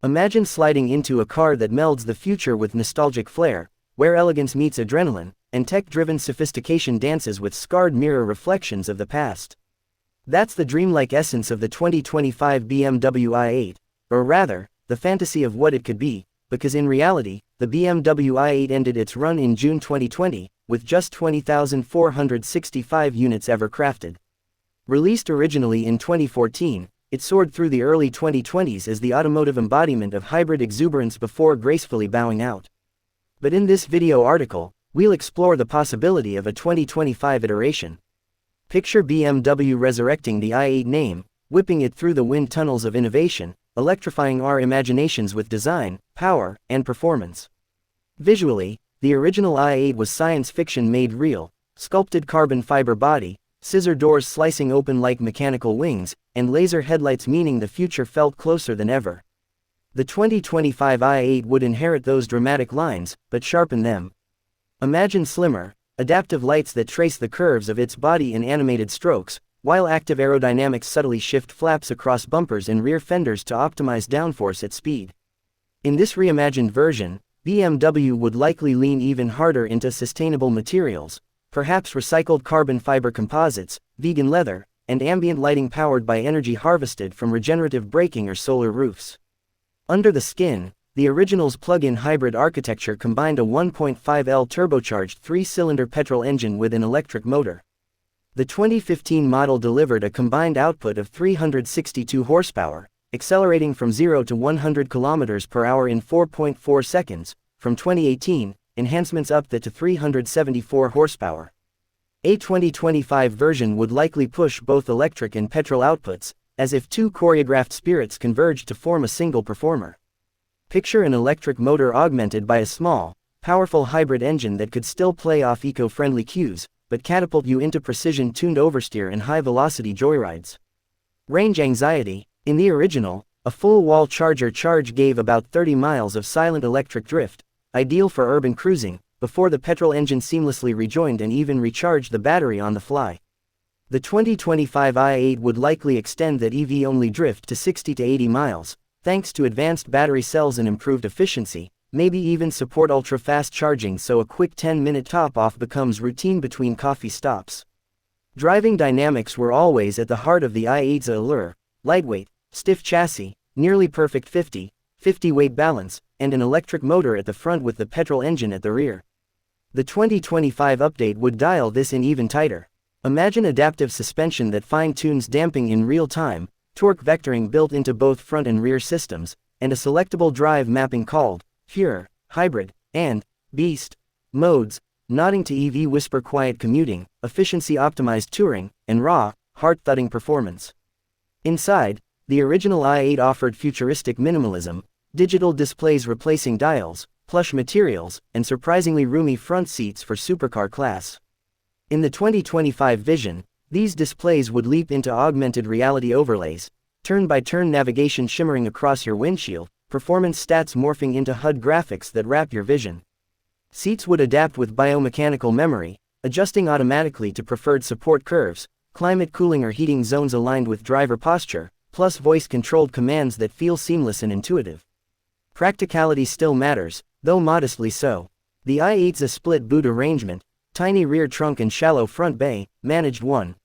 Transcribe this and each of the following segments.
Imagine sliding into a car that melds the future with nostalgic flair, where elegance meets adrenaline, and tech-driven sophistication dances with scarred mirror reflections of the past. That's the dreamlike essence of the 2025 BMW i8, or rather, the fantasy of what it could be, because in reality, the BMW i8 ended its run in June 2020, with just 20,465 units ever crafted. Released originally in 2014, it soared through the early 2020s as the automotive embodiment of hybrid exuberance before gracefully bowing out. But in this video article, we'll explore the possibility of a 2025 iteration. Picture BMW resurrecting the i8 name, whipping it through the wind tunnels of innovation, electrifying our imaginations with design, power, and performance. Visually, the original i8 was science fiction made real: sculpted carbon fiber body, scissor doors slicing open like mechanical wings, and laser headlights, meaning the future felt closer than ever. The 2025 i8 would inherit those dramatic lines, but sharpen them. Imagine slimmer, adaptive lights that trace the curves of its body in animated strokes, while active aerodynamics subtly shift flaps across bumpers and rear fenders to optimize downforce at speed. In this reimagined version, BMW would likely lean even harder into sustainable materials, perhaps recycled carbon fiber composites, vegan leather, and ambient lighting powered by energy harvested from regenerative braking or solar roofs. Under the skin, the original's plug-in hybrid architecture combined a 1.5L turbocharged 3-cylinder petrol engine with an electric motor. The 2015 model delivered a combined output of 362 horsepower, accelerating from 0 to 100 km per hour in 4.4 seconds. From 2018, enhancements upped it to 374 horsepower. A 2025 version would likely push both electric and petrol outputs, as if two choreographed spirits converged to form a single performer. Picture an electric motor augmented by a small, powerful hybrid engine that could still play off eco-friendly cues, but catapult you into precision-tuned oversteer and high-velocity joyrides. Range anxiety: in the original, a full-wall charger charge gave about 30 miles of silent electric drift, ideal for urban cruising, before the petrol engine seamlessly rejoined and even recharged the battery on the fly. The 2025 i8 would likely extend that EV-only drift to 60 to 80 miles, thanks to advanced battery cells and improved efficiency, maybe even support ultra-fast charging so a quick 10-minute top-off becomes routine between coffee stops. Driving dynamics were always at the heart of the i8's allure: lightweight, stiff chassis, nearly perfect 50/50 weight balance, and an electric motor at the front with the petrol engine at the rear. The 2025 update would dial this in even tighter. Imagine adaptive suspension that fine-tunes damping in real time, torque vectoring built into both front and rear systems, and a selectable drive mapping called Pure, Hybrid, and Beast modes, nodding to EV whisper quiet commuting, efficiency-optimized touring, and raw, heart-thudding performance. Inside, the original i8 offered futuristic minimalism, digital displays replacing dials, plush materials, and surprisingly roomy front seats for supercar class. In the 2025 vision, these displays would leap into augmented reality overlays, turn-by-turn navigation shimmering across your windshield, performance stats morphing into HUD graphics that wrap your vision. Seats would adapt with biomechanical memory, adjusting automatically to preferred support curves, climate cooling or heating zones aligned with driver posture, plus voice-controlled commands that feel seamless and intuitive. Practicality still matters, though modestly so. The i8's a split boot arrangement, tiny rear trunk and shallow front bay, managed one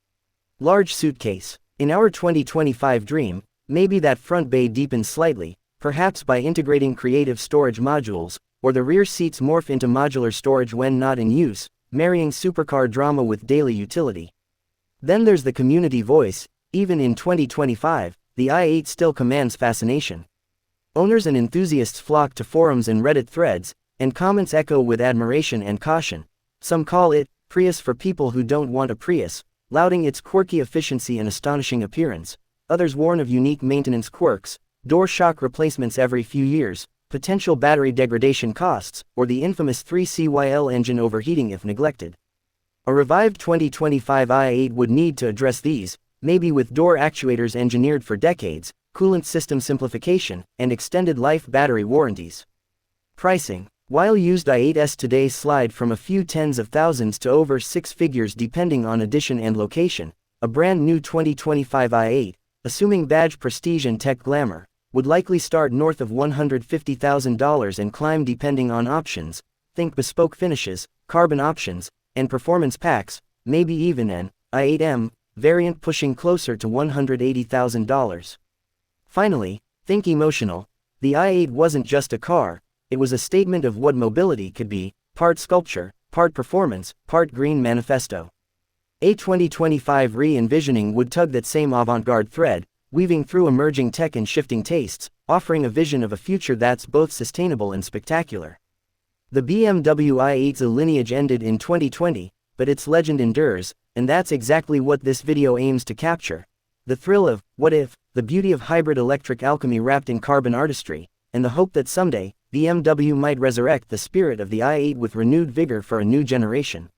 large suitcase. In our 2025 dream, maybe that front bay deepens slightly, perhaps by integrating creative storage modules, or the rear seats morph into modular storage when not in use, marrying supercar drama with daily utility. Then there's the community voice. Even in 2025, the i8 still commands fascination. Owners and enthusiasts flock to forums and Reddit threads, and comments echo with admiration and caution. Some call it Prius for people who don't want a Prius, lauding its quirky efficiency and astonishing appearance. Others warn of unique maintenance quirks, door shock replacements every few years, potential battery degradation costs, or the infamous 3CYL engine overheating if neglected. A revived 2025 i8 would need to address these, maybe with door actuators engineered for decades, coolant system simplification, and extended life battery warranties. Pricing: while used i8s today slide from a few tens of thousands to over six figures depending on edition and location, a brand new 2025 i8, assuming badge prestige and tech glamour, would likely start north of $150,000 and climb depending on options, think bespoke finishes, carbon options, and performance packs, maybe even an i8M variant pushing closer to $180,000. Finally, think emotional. The i8 wasn't just a car, it was a statement of what mobility could be, part sculpture, part performance, part green manifesto. A 2025 re-envisioning would tug that same avant-garde thread, weaving through emerging tech and shifting tastes, offering a vision of a future that's both sustainable and spectacular. The BMW i8's lineage ended in 2020, but its legend endures, and that's exactly what this video aims to capture. The thrill of, what if, the beauty of hybrid electric alchemy wrapped in carbon artistry, and the hope that someday, BMW might resurrect the spirit of the i8 with renewed vigor for a new generation.